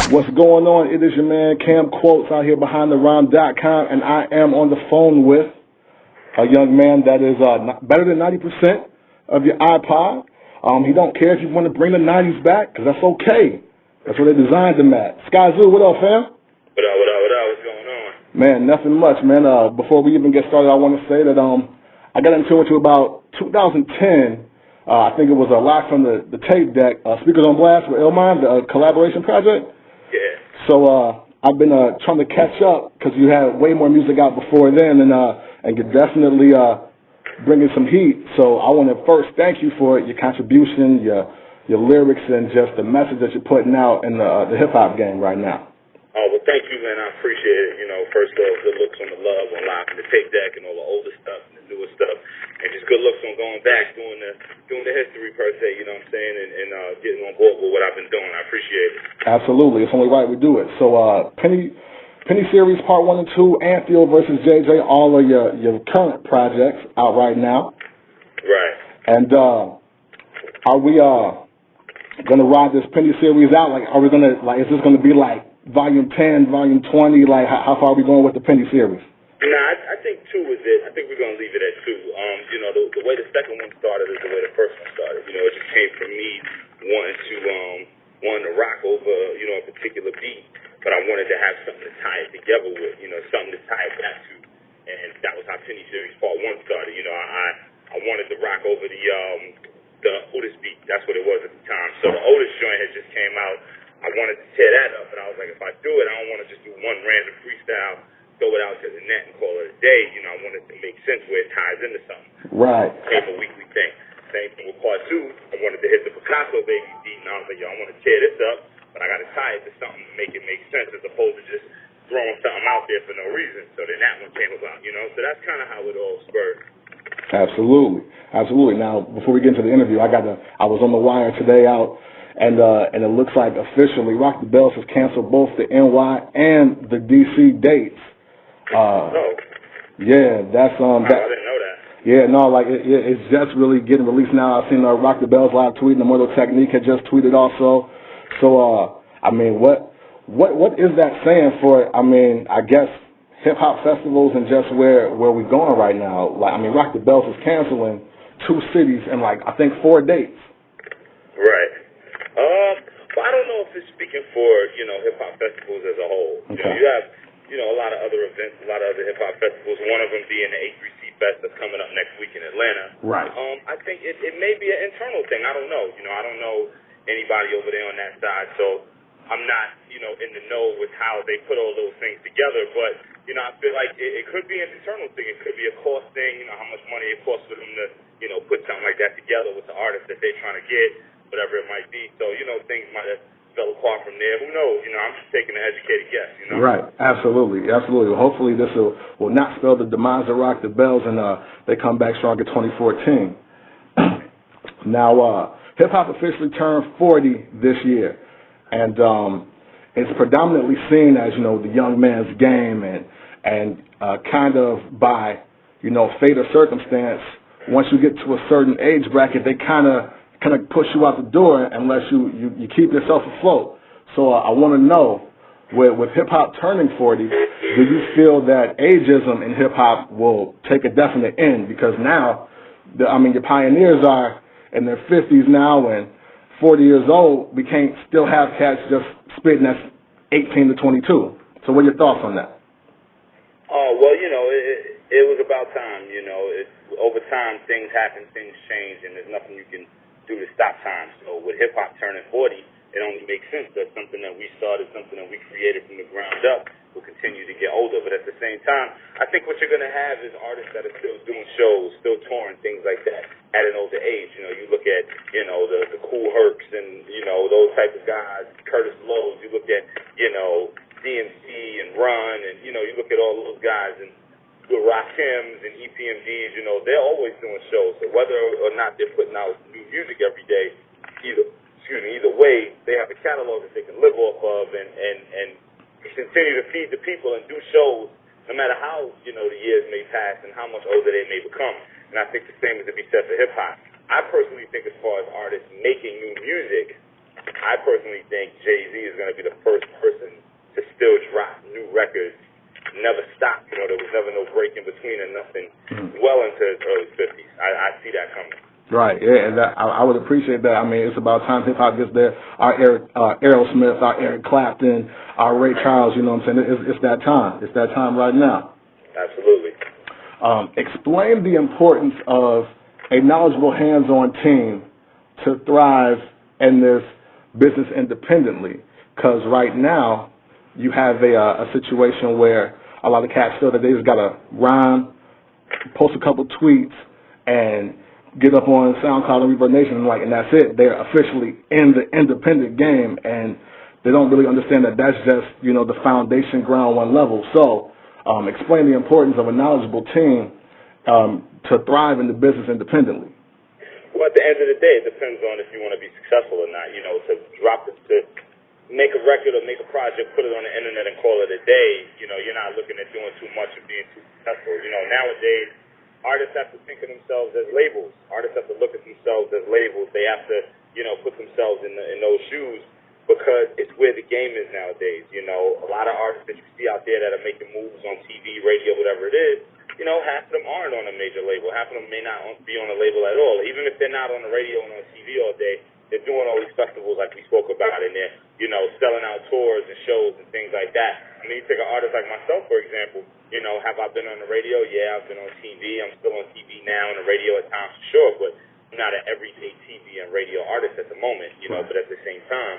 What's going on? It is your man CamQuotes out here behind the rhyme.com, and I am on the phone with a young man that is better than 90% of your iPod. He don't care if you want to bring the 90s back, because that's okay. That's what they designed them at. Skyzoo, what up, fam? What up? What's going on? Man, nothing much, man. Before we even get started, I want to say that I got into it about 2010. I think it was a lot from the tape deck, Speakers on Blast with Illmind, the collaboration project. Yeah. So I've been trying to catch up because you had way more music out before then, and you're definitely bringing some heat. So I want to first thank you for your contribution, your lyrics, and just the message that you're putting out in the hip hop game right now. Oh, well, thank you, man. I appreciate it. You know, first off, good looks on the love on live and the tape deck and all the older stuff and the newer stuff, and just good looks on going back, doing the history per se. You know what I'm saying, and getting on board with what I've been doing. I appreciate it. Absolutely, it's only right we do it. So, Penny Series Part 1 and 2, Antheo versus JJ, all of your current projects out right now. Right. And are we gonna ride this Penny Series out? Like, are we gonna is this gonna be like Volume 10, Volume 20? Like, how far are we going with the Penny Series? Nah, I think 2 is it. I think we're going to leave it at 2. You know, the way the second one started is the way the first one started. You know, it just came from me wanting to rock over, you know, a particular beat, but I wanted to have something to tie it together with, you know, something to tie it back to. And that was how Penny Series Part 1 started. You know, I wanted to rock over the Otis beat. That's what it was at the time. So the Otis joint had just came out. I wanted to tear that up, and I was like, if I do it, I don't want to just do one random freestyle, throw it out to the net and call it a day. You know, I want it to make sense where it ties into something. Right. Same a weekly thing. Same thing with Part 2. I wanted to hit the Picasso baby beat, and I was like, yo, I want to tear this up, but I got to tie it to something to make it make sense as opposed to just throwing something out there for no reason. So then that one came about, you know. So that's kind of how it all spurred. Absolutely. Now, before we get into the interview, I was on the wire today out, and it looks like officially Rock the Bells has canceled both the NY and the DC dates. Yeah, that's I didn't know that. Yeah, no, like it's just really getting released now. I've seen Rock the Bells live tweeting. Immortal Technique had just tweeted also. So, I mean, what is that saying for? I mean, I guess hip hop festivals and just where we're going right now. Like, I mean, Rock the Bells is canceling 2 cities and like I think 4 dates. Right. Well, I don't know if it's speaking for, you know, hip-hop festivals as a whole. Okay. You know, you have, you know, a lot of other events, a lot of other hip-hop festivals, one of them being the A3C Fest that's coming up next week in Atlanta. Right. I think it may be an internal thing. I don't know. You know, I don't know anybody over there on that side, so I'm not, you know, in the know with how they put all those things together. But, you know, I feel like it could be an internal thing. It could be a cost thing, you know, how much money it costs for them to, you know, put something like that together with the artist that they're trying to get, whatever it might be. So, you know, things might have fell apart from there. Who knows? You know, I'm just taking an educated guess, you know? Right. Absolutely. Hopefully this will not spell the demise of Rock the Bells and they come back strong in 2014. Now, hip-hop officially turned 40 this year. And it's predominantly seen as, you know, the young man's game and kind of by, you know, fate or circumstance, once you get to a certain age bracket, they kind of push you out the door unless you keep yourself afloat. So I want to know, with hip-hop turning 40, do you feel that ageism in hip-hop will take a definite end? Because now, your pioneers are in their 50s now, and 40 years old, we can't still have cats just spitting that's 18 to 22. So what are your thoughts on that? Oh, well, you know, it was about time, you know. Over time, things happen, things change, and there's nothing you can do to stop time. So with hip-hop turning 40, it only makes sense that something that we started, something that we created from the ground up will continue to get older. But at the same time, I think what you're going to have is artists that are still doing shows, still touring, things like that at an older age. You know, you look at, you know, the Cool Hercs and, you know, those type of guys, Curtis Lowe's. You look at, you know, DMC and Run, and, you know, you look at all those guys and the Rakims and EPMDs, you know, they're always doing shows. So whether or not they're putting out new music every day, either way, they have a catalog that they can live off of and continue to feed the people and do shows no matter how, you know, the years may passed and how much older they may become. And I think the same is to be said for hip-hop. I personally think as far as artists making new music, I personally think Jay-Z is going to be the first person to still drop new records, never stop. There was never no break in between and nothing well into his early 50s. I see that coming. Right, yeah, and I would appreciate that. I mean, it's about time hip-hop gets there. Our Aerosmith, our Eric Clapton, our Ray Charles, you know what I'm saying? It's that time. It's that time right now. Absolutely. Explain the importance of a knowledgeable hands-on team to thrive in this business independently. Because right now, you have a situation where a lot of cats feel that they just got to rhyme, post a couple tweets, and get up on SoundCloud and Reverb Nation, and that's it. They're officially in the independent game, and they don't really understand that that's just, the foundation, ground one level. So explain the importance of a knowledgeable team to thrive in the business independently. Well, at the end of the day, it depends on if you want to be successful or not. To drop it, to make a record or make a project, put it on the internet and call it a day, you're not looking at doing too much and being too successful. Nowadays, artists have to think of themselves as labels. Artists have to look at themselves as labels. They have to, put themselves in those shoes because it's where the game is nowadays. A lot of artists that you see out there that are making moves on TV, radio, whatever it is, half of them aren't on a major label. Half of them may not be on a label at all. Even if they're not on the radio and on TV all day, they're doing all these festivals like we spoke about, and they're, selling out tours and shows and things like that. I mean, you take an artist like myself, for example, have I been on the radio? Yeah, I've been on TV. I'm still on TV now and the radio at times, for sure, but I'm not an everyday TV and radio artist at the moment, but at the same time,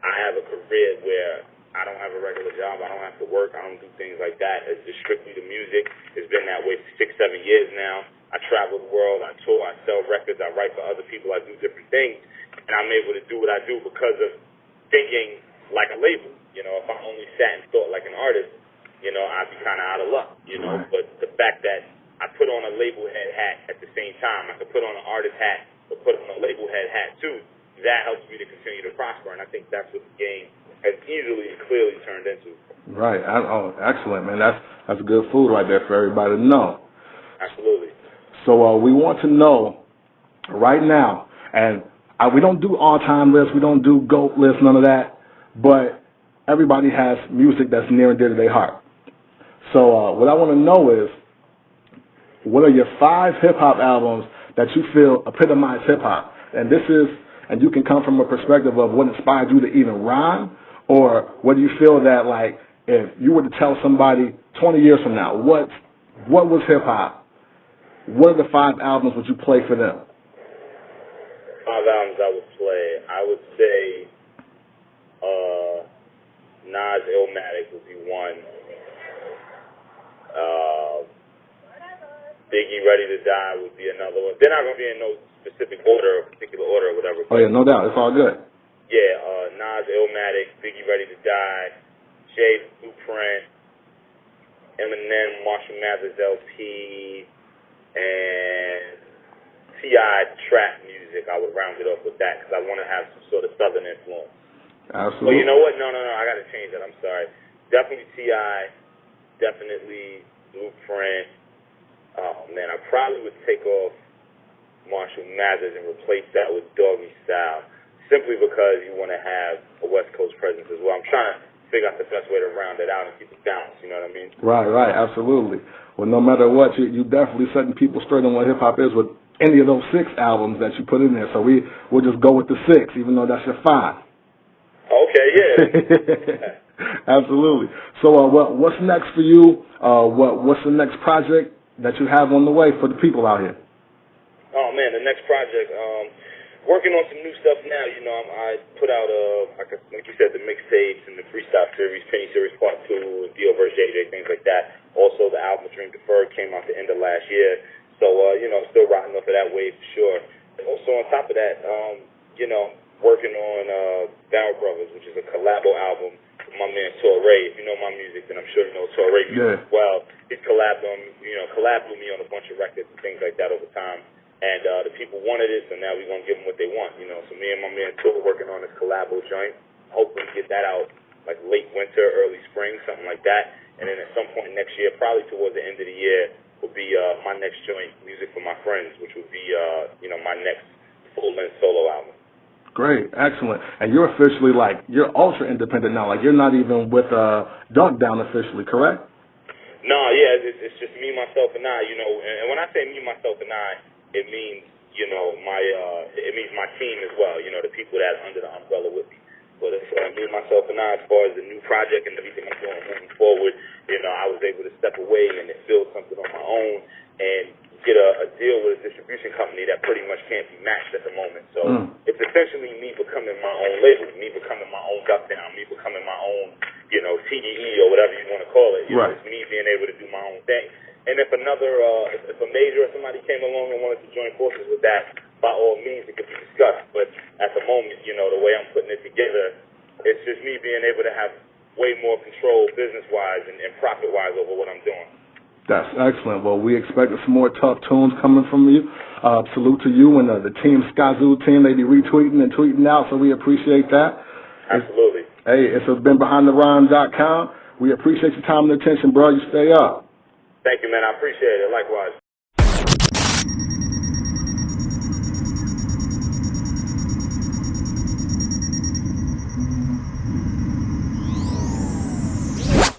I have a career where I don't have a regular job. I don't have to work. I don't do things like that. It's just strictly the music. It's been that way for 6-7 years now. I travel the world. I tour. I sell records. I write for other people. I do different things. And I'm able to do what I do because of thinking like a label. If I only sat and thought like an artist, I'd be kind of out of luck, Right. But the fact that I put on a label head hat at the same time, I could put on an artist hat, but put on a label head hat too, that helps me to continue to prosper. And I think that's what the game has easily and clearly turned into. Right. Excellent, man. That's good food right there for everybody to know. Absolutely. So we want to know right now, and we don't do all-time lists, we don't do GOAT lists, none of that, but everybody has music that's near and dear to their heart. So what I want to know is, what are your 5 hip-hop albums that you feel epitomize hip-hop? And and you can come from a perspective of what inspired you to even rhyme, or whether you feel that, like, if you were to tell somebody 20 years from now, what was hip-hop, what are the 5 albums would you play for them? 5 albums I would play, I would say Nas Illmatic would be one. Biggie Ready to Die would be another one. They're not going to be in no specific order, particular order or whatever. Oh, yeah, no doubt. It's all good. Yeah, Nas Illmatic, Biggie Ready to Die, Jay Blueprint, Eminem, Marshall Mathers LP, and T.I. trap music. I would round it off with that because I want to have some sort of Southern influence. Absolutely. Well, you know what? No. I got to change that. I'm sorry. Definitely T.I., definitely Blueprint. Oh, man, I probably would take off Marshall Mathers and replace that with Doggy Style, simply because you want to have a West Coast presence as well. I'm trying to figure out the best way to round it out and keep it balanced, you know what I mean? Right, absolutely. Well, no matter what, you definitely setting people straight on what hip-hop is with any of those 6 albums that you put in there. So we'll just go with the 6, even though that's your 5. Okay, yeah. Absolutely. So what's next for you? What's the next project that you have on the way for the people out here? Oh, man, the next project, working on some new stuff now. I put out, like you said, the mixtapes and the freestyle series, Penny Series Part 2, and Dio vs. JJ, things like that. Also, the album Dream Deferred came out the end of last year. So, still riding off of that wave for sure. And also, on top of that, working on Barrel Brothers, which is a collabo album with my man Torre. If you know my music, then I'm sure you know Torre music as well. He's collabed with me on a bunch of records and things like that over time. And the people wanted it, so now we're going to give them what they want, So me and my man Torre working on this collabo joint. Hopefully get that out like late winter, early spring, something like that. And then at some point next year, probably towards the end of the year, we'll my next joint, Music for My Friends, which would be, my next full-length solo album. Great, excellent. And you're officially, you're ultra independent now. Like, you're not even with Dunk Down officially, correct? No, yeah, it's just me, myself, and I, and when I say me, myself, and I, it means, it means my team as well, the people that are under the umbrella with me. But it's me, myself, and I, as far as the new project and everything I'm doing moving forward, I was able to step away and build something on my own and get a deal with a distribution company that pretty much can't be matched at the moment. So it's essentially me becoming my own label, me becoming my own Duck Down, me becoming my own, TDE or whatever you want to call it. Right. It's me being able to do my own thing. And if if a major or somebody came along and wanted to join forces with that, by all means, it could be discussed. But at the moment, the way I'm putting it together, it's just me being able to have way more control business-wise and profit-wise over what I'm doing. That's excellent. Well, we expected some more tough tunes coming from you. Salute to you and the team, Skyzoo team. They be retweeting and tweeting out, so we appreciate that. Absolutely. It's been BehindTheRhyme.com. We appreciate your time and attention, bro. You stay up. Thank you, man. I appreciate it. Likewise.